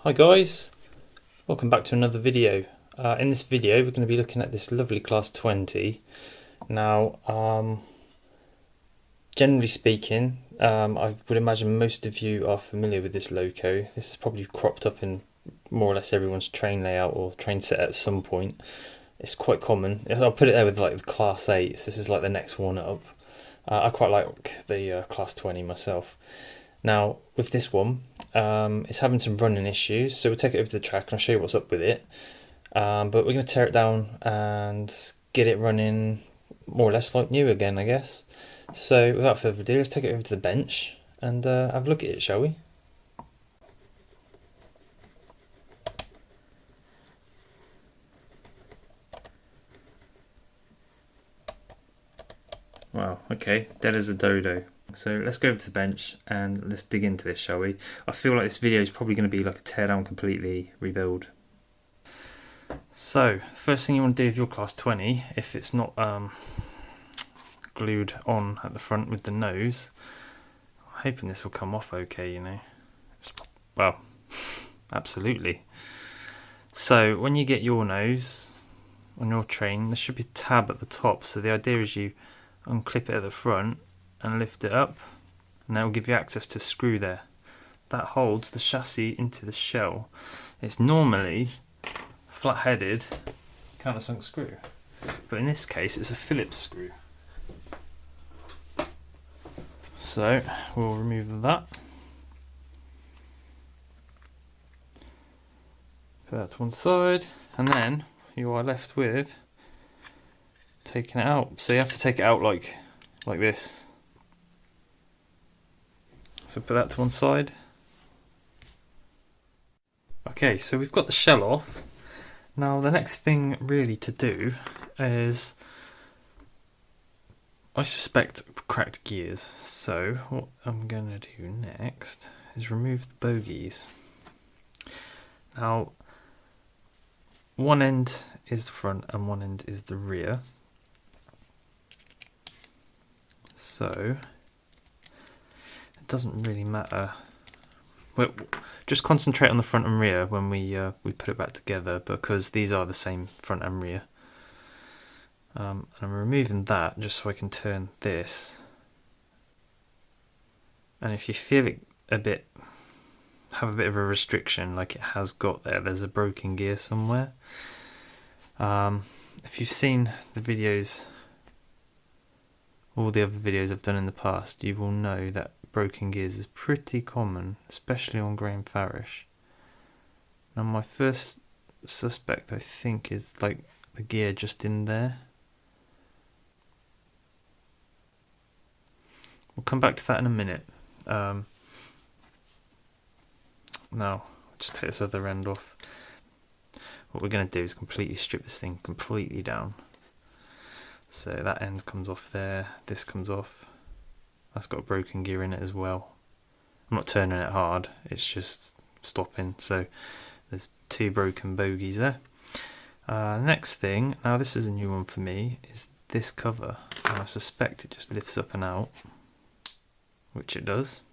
Hi guys, welcome back to another video. In this video we're going to be looking at this lovely class 20. Now generally speaking, I would imagine most of you are familiar with this loco. This is probably cropped up in more or less everyone's train layout or train set at some point. It's quite common. I'll put it there with like the class 8s. This is like the next one up. I quite like the class 20 myself. Now with this one, it's having some running issues, so we'll take it over to the track and I'll show you what's up with it. But we're going to tear it down and get it running more or less like new again, I guess. So without further ado, let's take it over to the bench and have a look at it, shall we? Wow, okay, dead as a dodo. So let's go over to the bench and let's dig into this, shall we? I feel like this video is probably going to be like a tear down, completely rebuild. So first thing you want to do with your class 20, if it's not glued on at the front with the nose, I'm hoping this will come off okay, you know. Well, absolutely. So when you get your nose on your train, there should be a tab at the top, so the idea is you unclip it at the front and lift it up, and that will give you access to a screw there. That holds the chassis into the shell. It's normally flat-headed countersunk screw, but in this case it's a Phillips screw. So we'll remove that, put that to one side, and then you are left with taking it out. So you have to take it out like this. So put that to one side. Okay, so we've got the shell off. Now the next thing really to do is, I suspect, cracked gears. So what I'm going to do next is remove the bogies. Now one end is the front and one end is the rear. So it doesn't really matter. We'll just concentrate on the front and rear when we put it back together, because these are the same front and rear. And I'm removing that just so I can turn this. And if you feel it have a bit of a restriction like it has got there, there's a broken gear somewhere. If you've seen the videos, all the other videos I've done in the past, you will know that broken gears is pretty common, especially on grey and Farish. Now my first suspect, I think, is like the gear just in there. We'll come back to that in a minute. Now I'll just take this other end off. What we're going to do is completely strip this thing completely down. So that end comes off there, this comes off. That's got a broken gear in it as well. I'm not turning it hard, it's just stopping. So there's two broken bogies there. Next thing, now this is a new one for me, is this cover. And I suspect it just lifts up and out, which it does.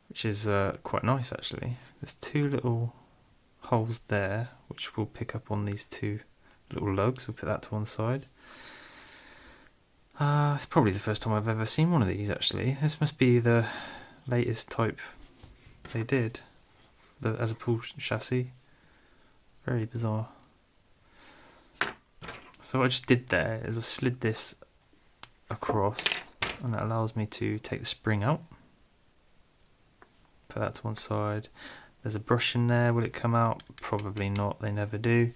Which is quite nice actually. There's two little holes there which will pick up on these two little lugs. We'll put that to one side. It's probably the first time I've ever seen one of these actually. This must be the latest type they did as a pull chassis. Very bizarre. So what I just did there is I slid this across, and that allows me to take the spring out. Put that to one side. There's a brush in there. Will it come out? Probably not. They never do.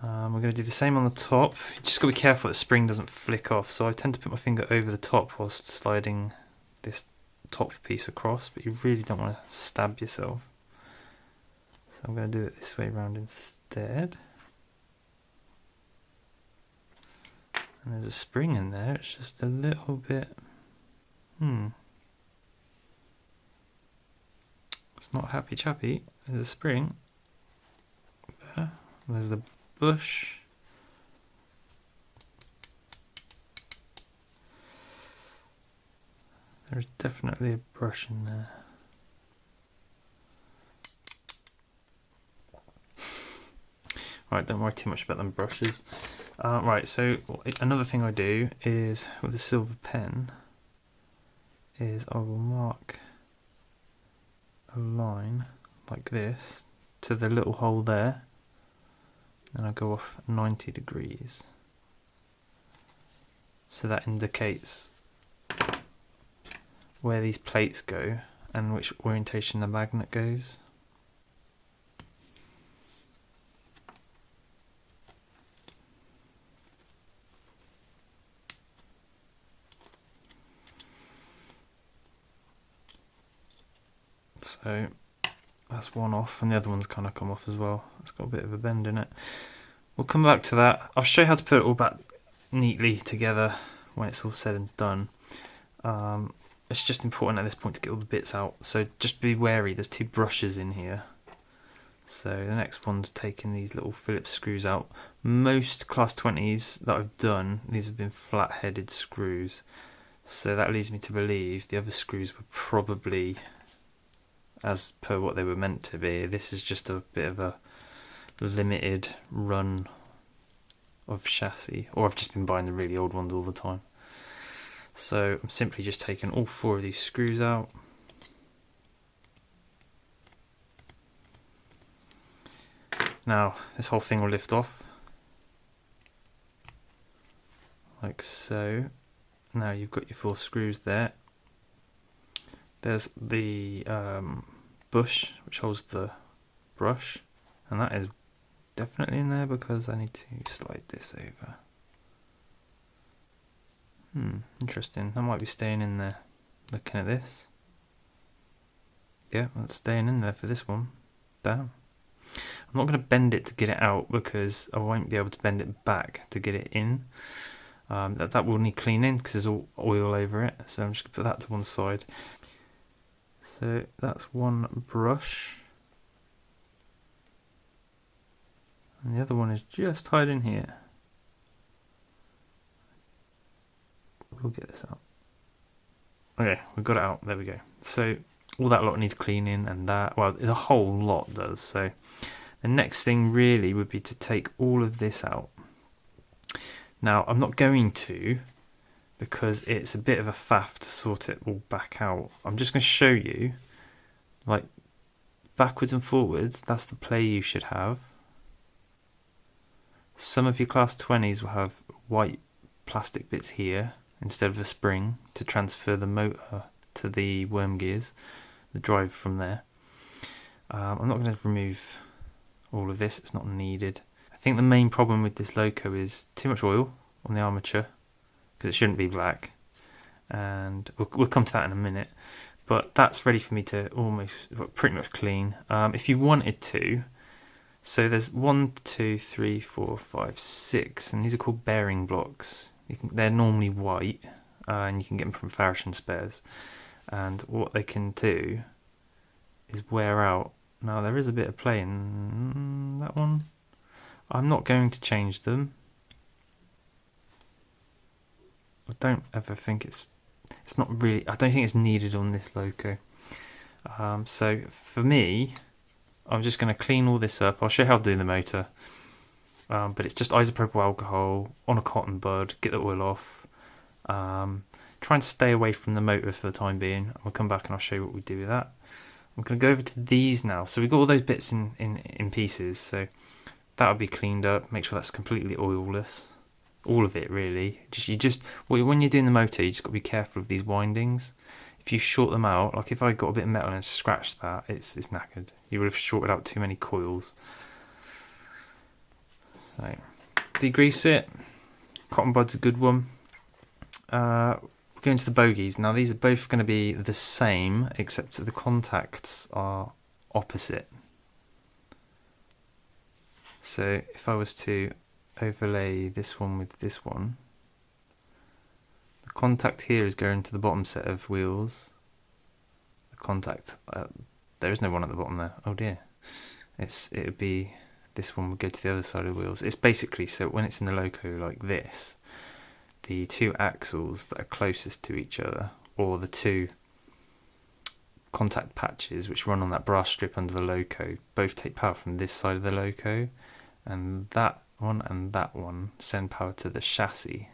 We're going to do the same on the top. You just got to be careful that the spring doesn't flick off. So I tend to put my finger over the top whilst sliding this top piece across, but you really don't want to stab yourself. So I'm going to do it this way around instead. And there's a spring in there. It's just a little bit... It's not happy chappy. There's a spring there. There's the bush. There's definitely a brush in there. Right, don't worry too much about them brushes. Right, so another thing I do is with a silver pen is I will mark a line like this to the little hole there, and I go off 90 degrees. So that indicates where these plates go and which orientation the magnet goes. So that's one off, and the other one's kind of come off as well. It's got a bit of a bend in it. We'll come back to that. I'll show you how to put it all back neatly together when it's all said and done. It's just important at this point to get all the bits out, so just be wary, there's 2 brushes in here. So the next one's taking these little Phillips screws out. Most class 20s that I've done, these have been flat-headed screws, so that leads me to believe the other screws were probably as per what they were meant to be. This is just a bit of a limited run of chassis, or I've just been buying the really old ones all the time. So I'm simply just taking all 4 of these screws out. Now this whole thing will lift off like so. Now you've got your 4 screws there. There's the bush which holds the brush, and that is definitely in there because I need to slide this over. Interesting. That might be staying in there. Looking at this. Yeah, that's staying in there for this one. Damn. I'm not going to bend it to get it out because I won't be able to bend it back to get it in. That will need cleaning because there's all oil over it. So I'm just going to put that to one side. So that's one brush. And the other one is just tied in here. We'll get this out. Okay, we've got it out. There we go. So all that lot needs cleaning, and that, well, the whole lot does. So the next thing really would be to take all of this out. Now I'm not going to, because it's a bit of a faff to sort it all back out. I'm just going to show you, like, backwards and forwards. That's the play you should have. Some of your class 20s will have white plastic bits here instead of a spring to transfer the motor to the worm gears, the drive from there. I'm not going to remove all of this, it's not needed. I think the main problem with this loco is too much oil on the armature, because it shouldn't be black, and we'll come to that in a minute. But that's ready for me to pretty much clean. If you wanted to, so there's 1, 2, 3, 4, 5, 6, and these are called bearing blocks. They're normally white, and you can get them from Farish and Spares. And what they can do is wear out. Now there is a bit of play in that one. I'm not going to change them. I don't ever think it's not really, I don't think it's needed on this loco. So for me, I'm just going to clean all this up. I'll show you how to do the motor. But it's just isopropyl alcohol on a cotton bud, get the oil off. Try and stay away from the motor for the time being. We'll come back and I'll show you what we do with that. I'm going to go over to these now. So we've got all those bits in pieces. So that'll be cleaned up. Make sure that's completely oilless. All of it really. When you're doing the motor, you just got to be careful of these windings. If you short them out, like if I got a bit of metal and scratched that, it's knackered. You would have shorted out too many coils. So degrease it. Cotton bud's a good one. We're going to the bogies. Now these are both going to be the same, except the contacts are opposite. So if I was to overlay this one with this one, the contact here is going to the bottom set of wheels. The contact, there is no one at the bottom there. Oh dear. It would be, this one would go to the other side of the wheels. It's basically, so when it's in the loco like this, the 2 axles that are closest to each other, or the 2 contact patches which run on that brass strip under the loco, both take power from this side of the loco, and that one send power to the chassis.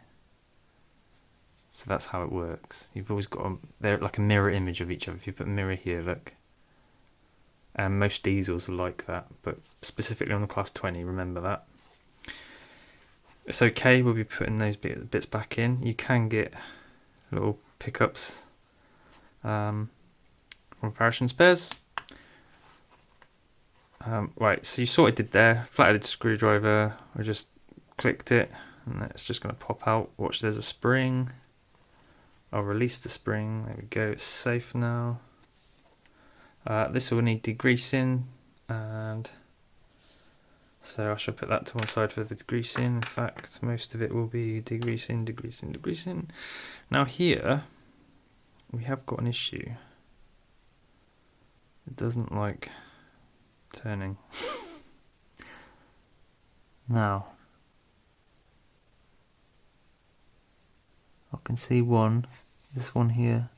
So that's how it works. You've always got they're like a mirror image of each other. If you put a mirror here, look. And most diesels are like that, but specifically on the Class 20, remember that. It's okay, we'll be putting those bits back in. You can get little pickups from Farish and Spares. Right, so you saw what I did there. Flat-headed screwdriver, I just clicked it, and it's just going to pop out. Watch, there's a spring. I'll release the spring. There we go, it's safe now. This will need degreasing, and so I shall put that to one side for the degreasing. In fact, most of it will be degreasing. Now here, we have got an issue. It doesn't like turning. Now, I can see this one here.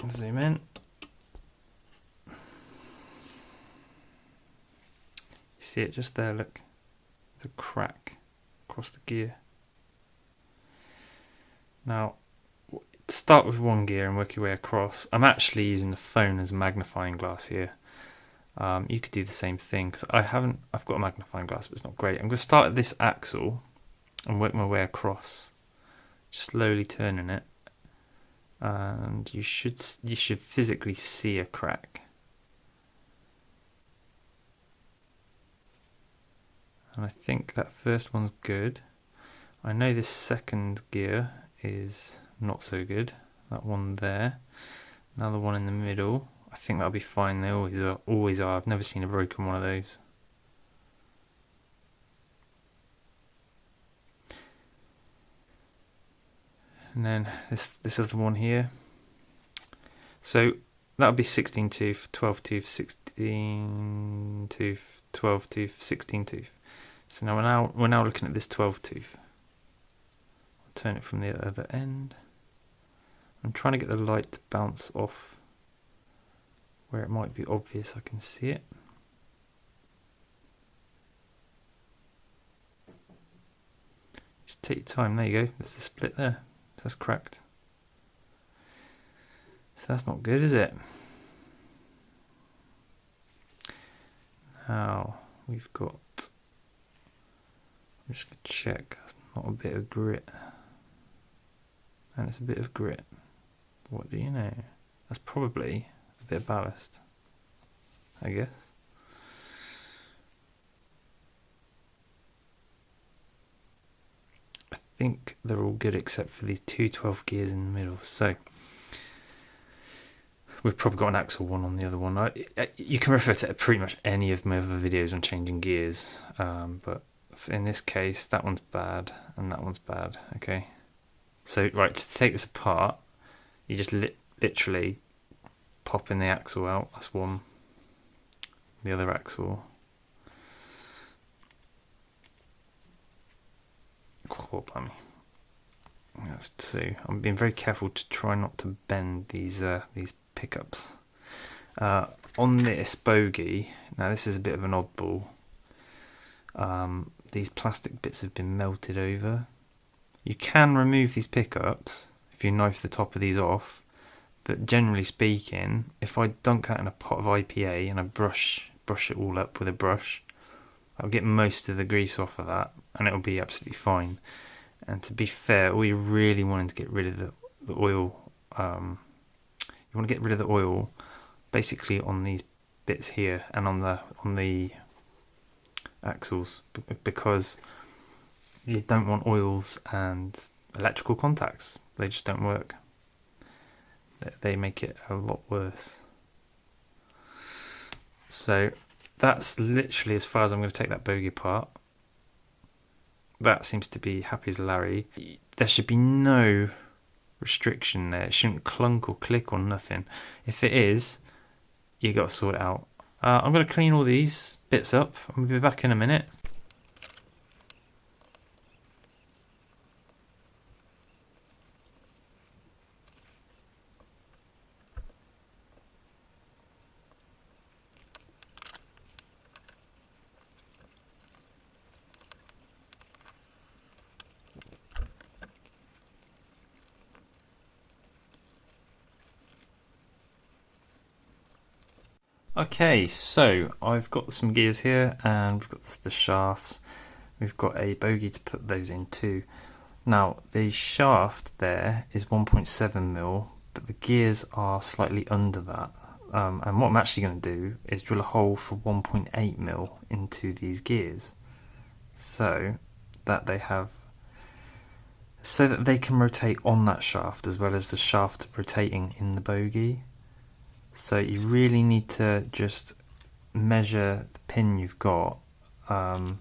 Zoom in. See it just there, look. There's a crack across the gear. Now, to start with one gear and work your way across, I'm actually using the phone as a magnifying glass here. You could do the same thing, because I've got a magnifying glass, but it's not great. I'm going to start at this axle and work my way across, slowly turning it. And you should physically see a crack. And I think that first one's good. I know this second gear is not so good. That one there. Another one in the middle. I think that'll be fine. They always are. I've never seen a broken one of those. And then this other one here. So that would be 16 tooth, 12 tooth, 16 tooth, 12 tooth, 16 tooth. So now we're now looking at this 12 tooth. I'll turn it from the other end. I'm trying to get the light to bounce off where it might be obvious I can see it. Just take your time. There you go. There's the split there. So that's cracked. So that's not good, is it? Now we've got, I'm just going to check that's not a bit of grit. And it's a bit of grit. What do you know? That's probably a bit of ballast, I guess. I think they're all good except for these two 12 gears in the middle. So we've probably got an axle one on the other one. You can refer to pretty much any of my other videos on changing gears, but in this case that one's bad and that one's bad. Okay, so right, to take this apart, you just literally popping the axle out. That's one. The other axle. Oh, blimey. That's two. I'm being very careful to try not to bend these pickups. On this bogie, now this is a bit of an oddball. These plastic bits have been melted over. You can remove these pickups if you knife the top of these off, but generally speaking, if I dunk that in a pot of IPA and I brush it all up with a brush, I'll get most of the grease off of that and it'll be absolutely fine. And to be fair, all you're really wanting to get rid of the oil, you want to get rid of the oil basically on these bits here and on the axles, because you don't want oils and electrical contacts. They just don't work. They make it a lot worse. So that's literally as far as I'm going to take that bogie apart. That seems to be happy as Larry. There should be no restriction there. It shouldn't clunk or click or nothing. If it is, you got to sort it out. I'm going to clean all these bits up. I'm going to be back in a minute. Okay, so I've got some gears here and we've got the shafts. We've got a bogie to put those in too. Now the shaft there is 1.7mm, but the gears are slightly under that. And what I'm actually going to do is drill a hole for 1.8mm into these gears, so that they can rotate on that shaft as well as the shaft rotating in the bogie. So you really need to just measure the pin you've got, and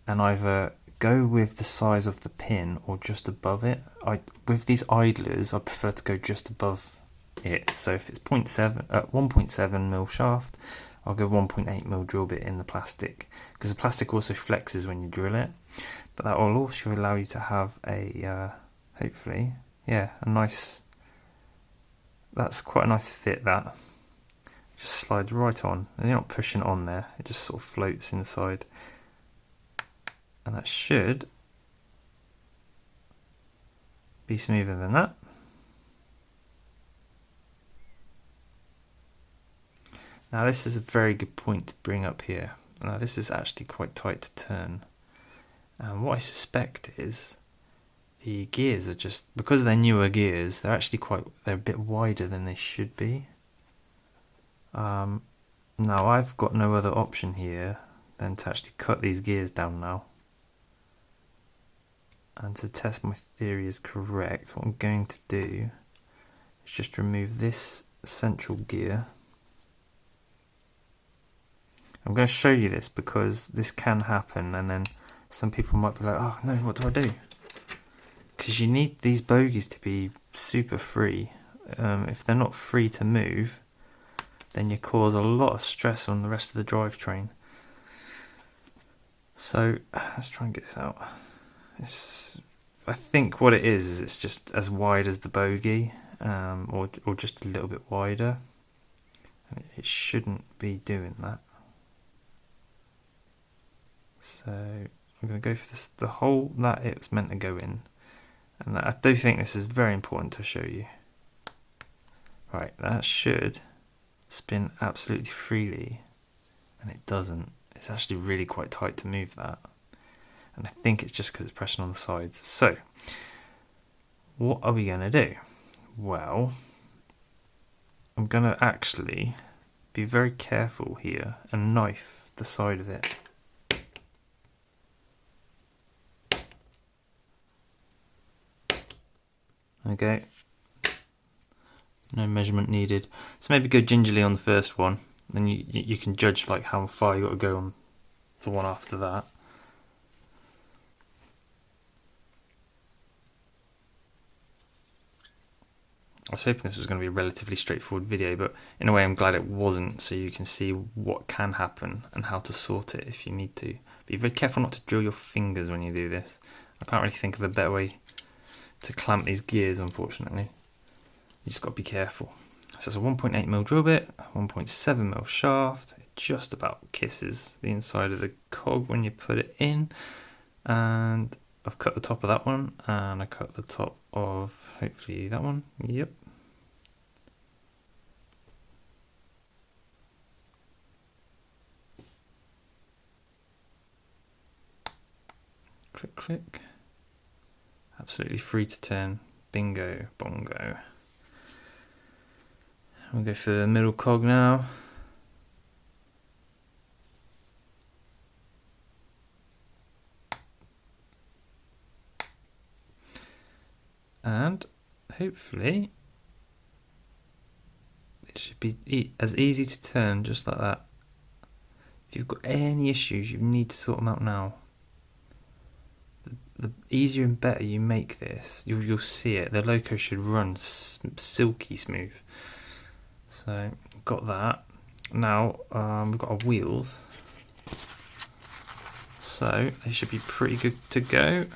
either go with the size of the pin or just above it. With these idlers, I prefer to go just above it. So if it's 1.7mm shaft, I'll go 1.8mm drill bit in the plastic, because the plastic also flexes when you drill it. But that will also allow you to have hopefully, a nice. That's quite a nice fit. That just slides right on, and you're not pushing it on there. It just sort of floats inside, and that should be smoother than that. Now this is a very good point to bring up here. Now this is actually quite tight to turn, and what I suspect is the gears are just, because they're newer gears, they're a bit wider than they should be. Now I've got no other option here than to actually cut these gears down now. And to test my theory is correct, what I'm going to do is just remove this central gear. I'm going to show you this because this can happen, and then some people might be like, oh no, what do I do? Because you need these bogies to be super free. If they're not free to move, then you cause a lot of stress on the rest of the drivetrain. So let's try and get this out. I think what it is it's just as wide as the bogie, or just a little bit wider. It shouldn't be doing that. So I'm going to go for this, the hole that it's meant to go in. And I do think this is very important to show you. Right, that should spin absolutely freely, and it doesn't. It's actually really quite tight to move that, and I think it's just because it's pressing on the sides. So what are we going to do? Well, I'm going to actually be very careful here and knife the side of it. Okay, no measurement needed. So maybe go gingerly on the first one, then you can judge like how far you got to go on the one after that. I was hoping this was going to be a relatively straightforward video, but in a way I'm glad it wasn't, so you can see what can happen and how to sort it if you need to. Be very careful not to drill your fingers when you do this. I can't really think of a better way to clamp these gears, unfortunately. You just got to be careful. So it's a 1.8mm drill bit, 1.7mm shaft. It just about kisses the inside of the cog when you put it in. And I've cut the top of that one, and I cut the top of hopefully that one. Yep. Click, click. Absolutely free to turn. Bingo, bongo. We'll go for the middle cog now. And hopefully it should be as easy to turn, just like that. If you've got any issues, you need to sort them out now. The easier and better you make this, you'll see it. The loco should run silky smooth. So got that. Now we've got our wheels, so they should be pretty good to go.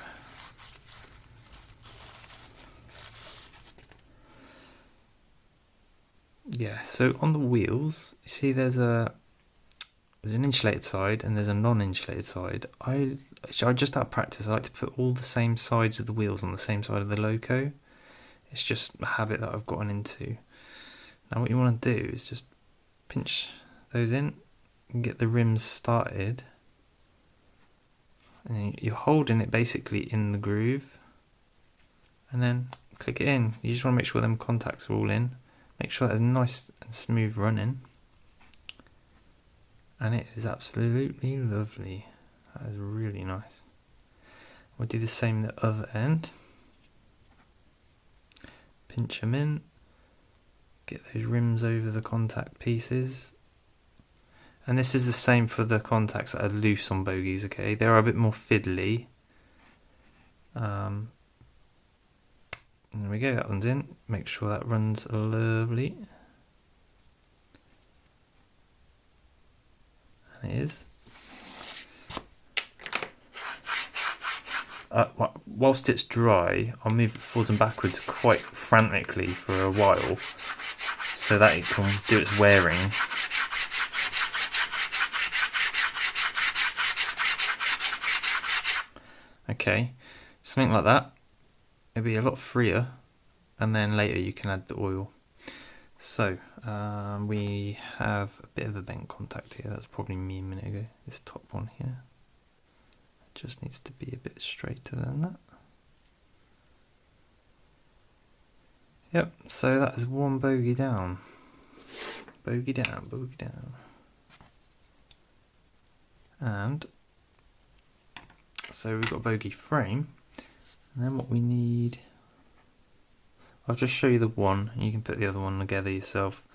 Yeah, so on the wheels, you see there's an insulated side and there's a non-insulated side. I just out of practice, I like to put all the same sides of the wheels on the same side of the loco. It's just a habit that I've gotten into. Now what you want to do is just pinch those in and get the rims started. And you're holding it basically in the groove, and then click it in. You just want to make sure them contacts are all in. Make sure that's nice and smooth running. And it is absolutely lovely. That is really nice. We'll do the same the other end. Pinch them in. Get those rims over the contact pieces. And this is the same for the contacts that are loose on bogies, okay? They are a bit more fiddly. There we go, that one's in. Make sure that runs lovely. And it is. Whilst it's dry, I'll move it forwards and backwards quite frantically for a while so that it can do its wearing. Okay, something like that. It'll be a lot freer, and then later you can add the oil. So we have a bit of a bent contact here. That's probably me a minute ago. This top one here. It just needs to be a bit straighter than that. Yep, so that is one bogey down. Bogey down, bogey down. And so we've got a bogey frame, and then what we need, I'll just show you the one, you can put the other one together yourself.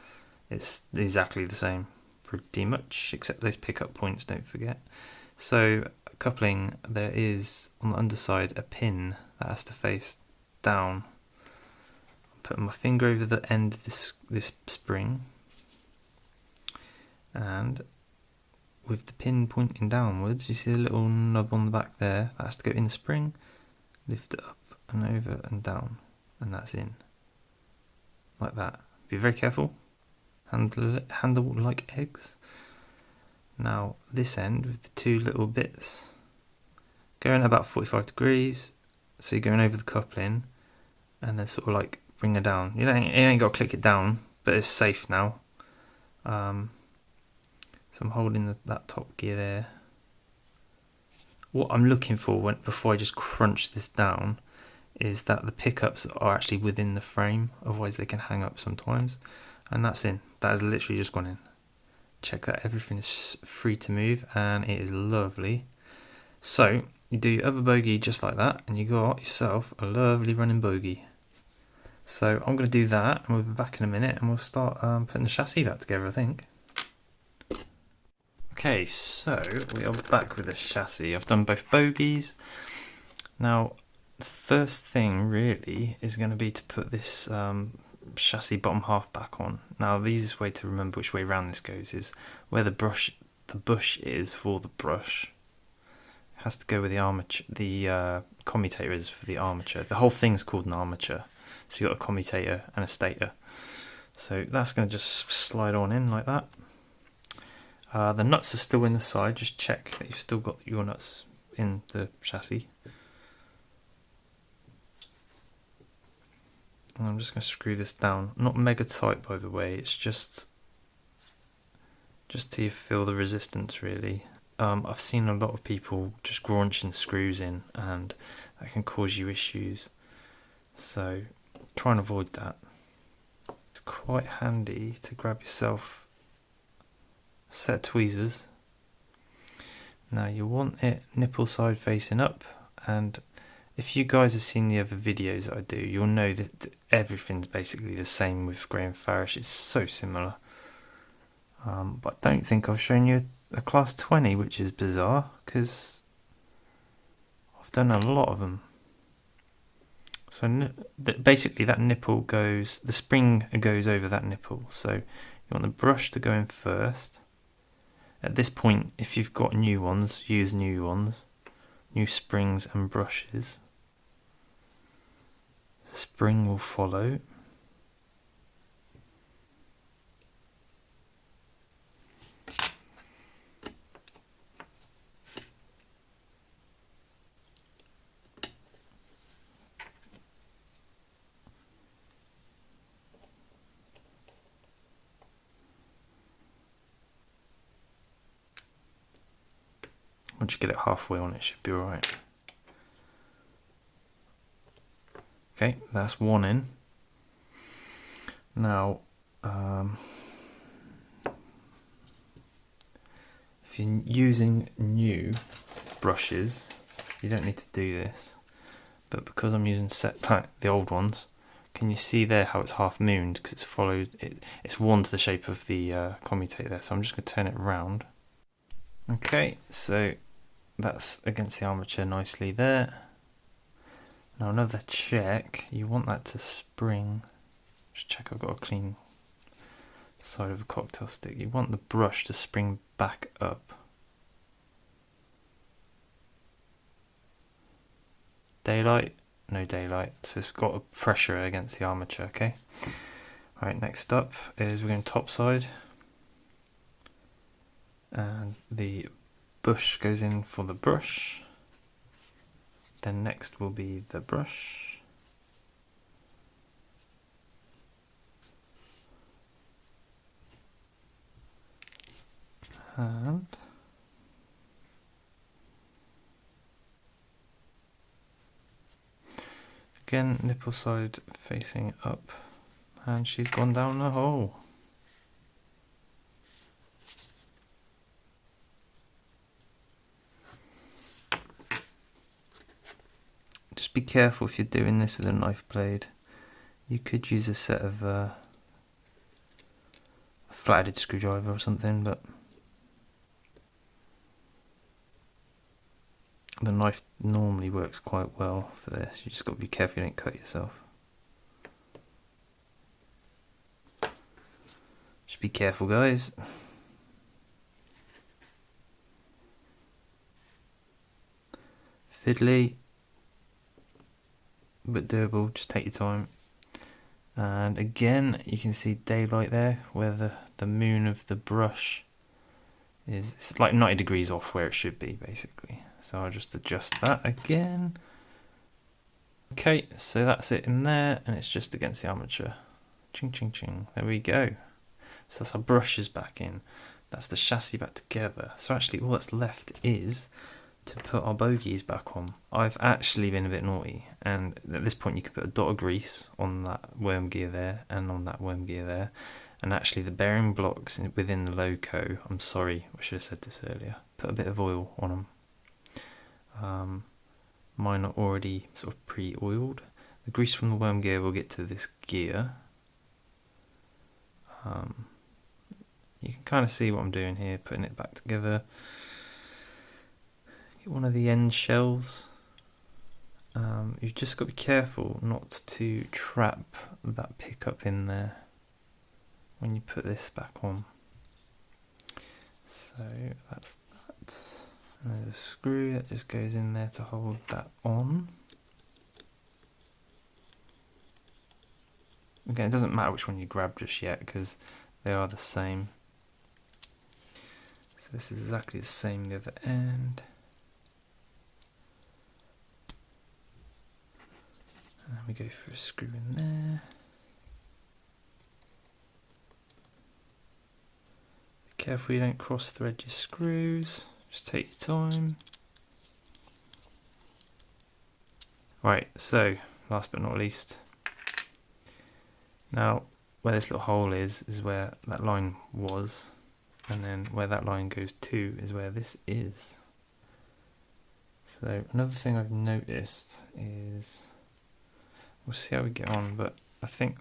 It's exactly the same, pretty much, except those pickup points, don't forget. So coupling, there is on the underside a pin that has to face down. I'm putting my finger over the end of this spring, and with the pin pointing downwards, you see the little knob on the back there, that has to go in the spring, lift it up and over and down, and that's in. Like that. Be very careful, handle like eggs. Now this end with the two little bits, going about 45 degrees, so you're going over the coupling, and then sort of like bring it down. You ain't got to click it down, but it's safe now. So I'm holding that top gear there. What I'm looking for before I just crunch this down is that the pickups are actually within the frame, otherwise they can hang up sometimes. And that's in. That has literally just gone in. Check that everything is free to move, and it is lovely. So you do your other bogey just like that, and you got yourself a lovely running bogey. So I'm going to do that, and we'll be back in a minute, and we'll start putting the chassis back together, I think. Okay, so we are back with the chassis. I've done both bogies. Now, the first thing really is going to be to put this chassis bottom half back on. Now, the easiest way to remember which way around this goes is where the bush is for the brush. It has to go with the armature, the commutator is for the armature. The whole thing's called an armature. So you've got a commutator and a stator. So that's going to just slide on in like that. The nuts are still in the side, just check that you've still got your nuts in the chassis. And I'm just going to screw this down. Not mega tight, by the way, it's just till you feel the resistance, really. I've seen a lot of people just graunching screws in, and that can cause you issues. So try and avoid that. It's quite handy to grab yourself set of tweezers. Now you want it nipple side facing up, and if you guys have seen the other videos that I do, you'll know that everything's basically the same with Graham Farish. It's so similar. But I don't think I've shown you a class 20, which is bizarre because I've done a lot of them. So basically that nipple goes, the spring goes over that nipple. So you want the brush to go in first. At this point, if you've got new ones, use new ones, new springs and brushes. The spring will follow. Once you get it halfway on, it should be alright. Okay, that's one in. Now, if you're using new brushes, you don't need to do this. But because I'm using set pack, the old ones, can you see there how it's half mooned? Because it's followed, it's worn to the shape of the commutator there. So I'm just going to turn it around. Okay, so that's against the armature nicely there. Now another check, you want that to spring. Just check I've got a clean side of a cocktail stick. You want the brush to spring back up. Daylight, no daylight, so it's got a pressure against the armature, okay? Alright, next up is we're going top side. And the bush goes in for the brush. Then next will be the brush. And again, nipple side facing up, and she's gone down the hole. Just be careful if you're doing this with a knife blade. You could use a set of a flat-headed screwdriver or something, but the knife normally works quite well for this. You just got to be careful you don't cut yourself. Just be careful, guys. Fiddly, but doable. Just take your time. And again, you can see daylight there, where the moon of the brush is. It's like 90 degrees off where it should be, basically. So I'll just adjust that again. Okay, so that's it in there, and it's just against the armature. Ching, ching, ching. There we go. So that's our brushes back in. That's the chassis back together. So actually all that's left is to put our bogies back on. I've actually been a bit naughty, and at this point you could put a dot of grease on that worm gear there and on that worm gear there. And actually the bearing blocks within the loco, I'm sorry, I should have said this earlier, put a bit of oil on them. Mine are already sort of pre-oiled. The grease from the worm gear will get to this gear. You can kind of see what I'm doing here, putting it back together. Get one of the end shells. You've just got to be careful not to trap that pickup in there when you put this back on. So that's that. And there's a screw that just goes in there to hold that on. Again, it doesn't matter which one you grab just yet because they are the same. So this is exactly the same the other end. And then we go for a screw in there. Be careful you don't cross thread your screws. Just take your time. Right, so last but not least, now where this little hole is where that line was, and then where that line goes to is where this is. So another thing I've noticed is, we'll see how we get on, but I think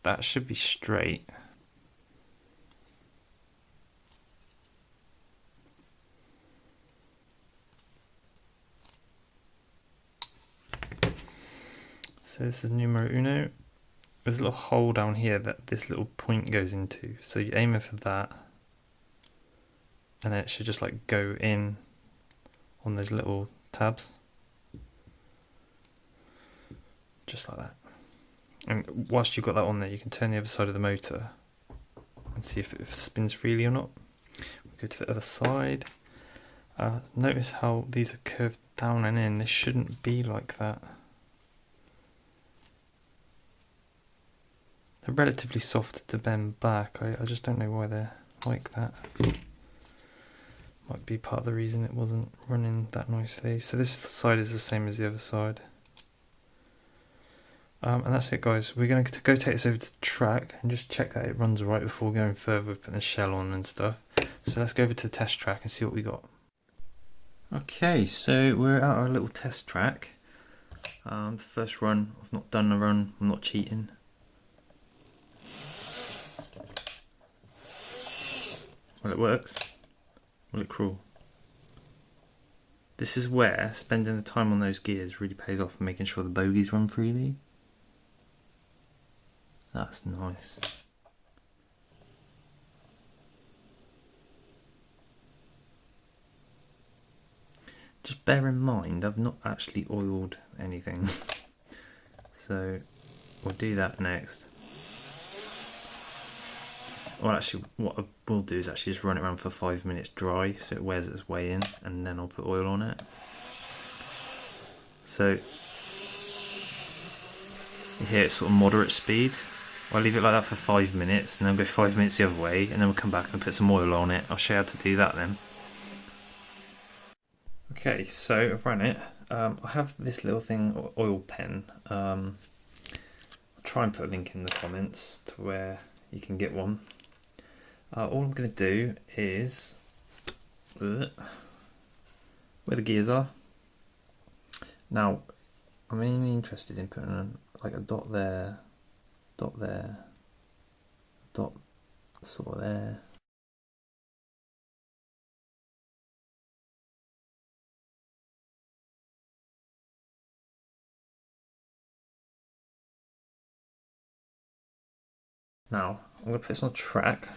that should be straight. So this is numero uno. There's a little hole down here that this little point goes into. So you aim it for that, and then it should just like go in on those little tabs. Just like that. And whilst you've got that on there, you can turn the other side of the motor and see if it spins freely or not. We'll go to the other side. Notice how these are curved down and in. They shouldn't be like that. They're relatively soft to bend back. I just don't know why they're like that. Might be part of the reason it wasn't running that nicely. So this side is the same as the other side. And that's it, guys. We're going to go take this over to the track and just check that it runs right before going further with putting the shell on and stuff. So let's go over to the test track and see what we got. Okay, so we're at our little test track. First run, I've not done a run, I'm not cheating. Well, it works. Will it crawl? This is where spending the time on those gears really pays off and making sure the bogies run freely. That's nice. Just bear in mind, I've not actually oiled anything. So we'll do that next. Well, actually, what I will do is actually just run it around for 5 minutes dry so it wears its way in, and then I'll put oil on it. So you hear it's sort of moderate speed. I'll leave it like that for 5 minutes and then go 5 minutes the other way, and then we'll come back and put some oil on it. I'll show you how to do that then. Okay, so I've run it. I have this little thing, oil pen. I'll try and put a link in the comments to where you can get one. All I'm going to do is where the gears are. Now, I'm mainly interested in putting like a dot there, dot sort of there. Now, I'm going to put this on track.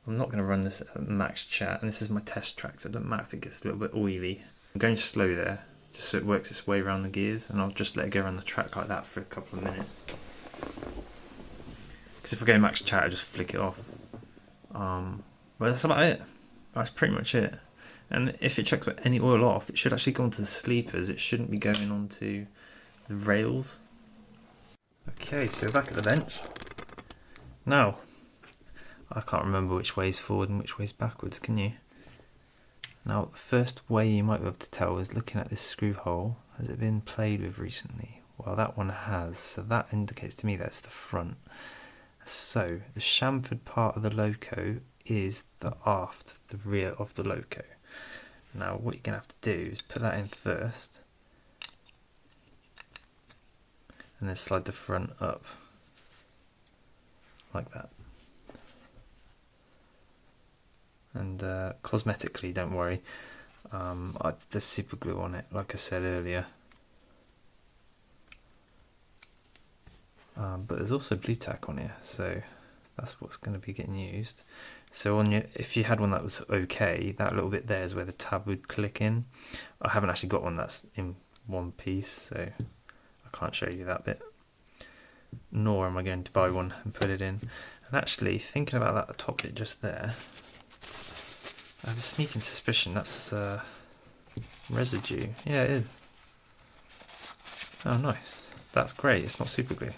I'm not going to run this at max chat, and this is my test track, so it doesn't matter if it gets a little bit oily. I'm going slow there, just so it works its way around the gears, and I'll just let it go around the track like that for a couple of minutes. Because if I go max chat, I just flick it off. But that's about it. That's pretty much it. And if it checks any oil off, it should actually go onto the sleepers. It shouldn't be going onto the rails. Okay, so we're back at the bench. Now, I can't remember which way is forward and which way is backwards, can you? Now, the first way you might be able to tell is looking at this screw hole. Has it been played with recently? Well, that one has, so that indicates to me that's the front. So, the chamfered part of the loco is the aft, the rear of the loco. Now, what you're going to have to do is put that in first, and then slide the front up, like that. And cosmetically, don't worry, there's super glue on it, like I said earlier. But there's also blue tack on here, so that's what's going to be getting used. So on your, if you had one that was okay, that little bit there is where the tab would click in. I haven't actually got one that's in one piece, so I can't show you that bit. Nor am I going to buy one and put it in. And actually, thinking about that top bit just there, I have a sneaking suspicion that's residue. Yeah, it is. Oh, nice. That's great. It's not super glue.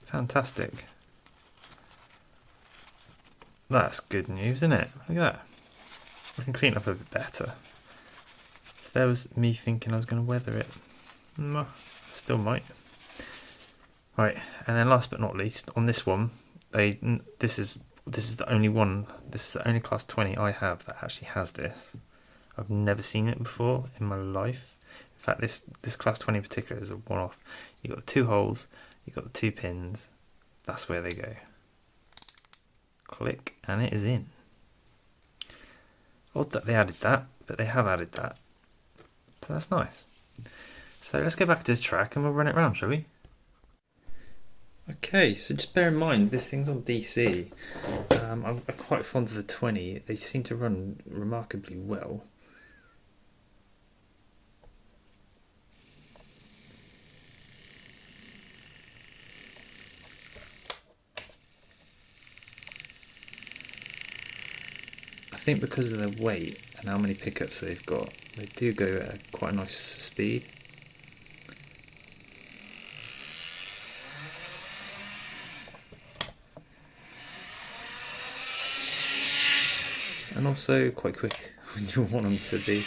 Fantastic. That's good news, isn't it? Look at that. I can clean it up a bit better. So there was me thinking I was going to weather it. No, still might. Right, and then last but not least, on this one, this is the only one. This is the only class 20 I have that actually has this. I've never seen it before in my life. In fact, this class 20 in particular is a one-off. You've got the 2 holes, you've got the 2 pins. That's where they go. Click, and it is in. Odd that they added that, but they have added that. So that's nice. So let's go back to this track and we'll run it round, shall we? Okay, so just bear in mind, this thing's on DC. I'm quite fond of the 20. They seem to run remarkably well. I think because of their weight and how many pickups they've got, they do go at quite a nice speed. also quite quick when you want them to be.